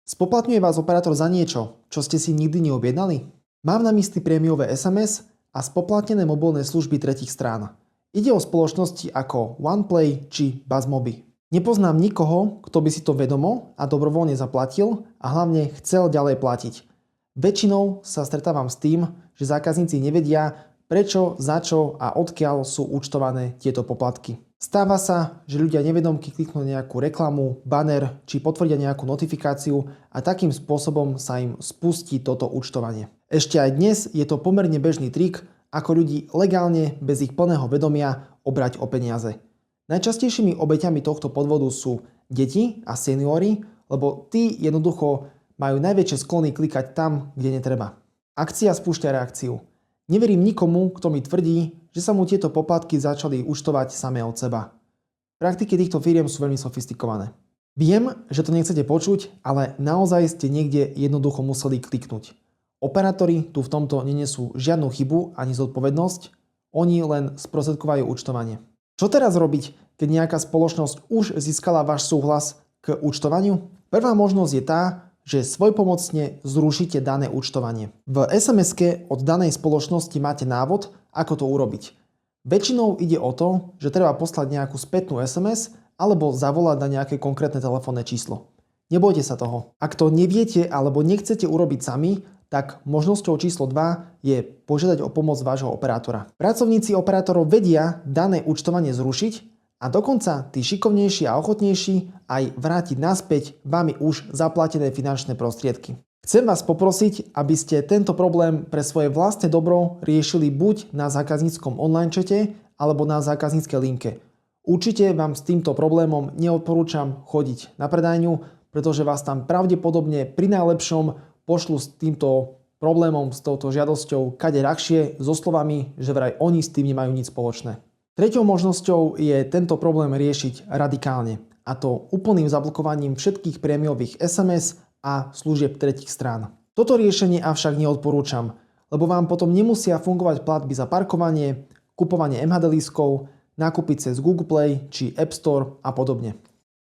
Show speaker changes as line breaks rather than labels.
Spoplatňuje vás operátor za niečo, čo ste si nikdy neobjednali? Mám na mysli prémiové SMS a spoplatnené mobilné služby tretích strán. Ide o spoločnosti ako OnePlay či Buzzmobi. Nepoznám nikoho, kto by si to vedomo a dobrovoľne zaplatil a hlavne chcel ďalej platiť. Väčšinou sa stretávam s tým, že zákazníci nevedia, prečo, za čo a odkiaľ sú účtované tieto poplatky. Stáva sa, že ľudia nevedomky kliknú nejakú reklamu, banner či potvrdia nejakú notifikáciu a takým spôsobom sa im spustí toto účtovanie. Ešte aj dnes je to pomerne bežný trik, ako ľudí legálne bez ich plného vedomia obrať o peniaze. Najčastejšími obeťami tohto podvodu sú deti a seniori, lebo tí jednoducho majú najväčšie sklony klikať tam, kde netreba. Akcia spúšťa reakciu. Neverím nikomu, kto mi tvrdí, že sa mu tieto poplatky začali účtovať samé od seba. Praktiky týchto firiem sú veľmi sofistikované. Viem, že to nechcete počuť, ale naozaj ste niekde jednoducho museli kliknúť. Operátori tu v tomto nenesú žiadnu chybu ani zodpovednosť, oni len sprostredkovajú účtovanie. Čo teraz robiť, keď nejaká spoločnosť už získala váš súhlas k účtovaniu? Prvá možnosť je tá, že svojpomocne zrušíte dané účtovanie. V SMS-ke od danej spoločnosti máte návod, ako to urobiť. Väčšinou ide o to, že treba poslať nejakú spätnú SMS alebo zavolať na nejaké konkrétne telefónne číslo. Nebojte sa toho. Ak to neviete alebo nechcete urobiť sami, tak možnosťou číslo 2 je požiadať o pomoc vášho operátora. Pracovníci operátorov vedia dané účtovanie zrušiť a dokonca tí šikovnejší a ochotnejší aj vrátiť naspäť vami už zaplatené finančné prostriedky. Chcem vás poprosiť, aby ste tento problém pre svoje vlastné dobro riešili buď na zákazníckom online čete alebo na zákazníckej linke. Určite vám s týmto problémom neodporúčam chodiť na predajňu, pretože vás tam pravdepodobne pri najlepšom pošlu s týmto problémom, s touto žiadosťou kade ľahšie so slovami, že vraj oni s tým nemajú nič spoločné. Treťou možnosťou je tento problém riešiť radikálne, a to úplným zablokovaním všetkých prémiových SMS a služieb tretích strán. Toto riešenie avšak neodporúčam, lebo vám potom nemusia fungovať platby za parkovanie, kupovanie MHD lístkov, nákupy cez Google Play či App Store a podobne.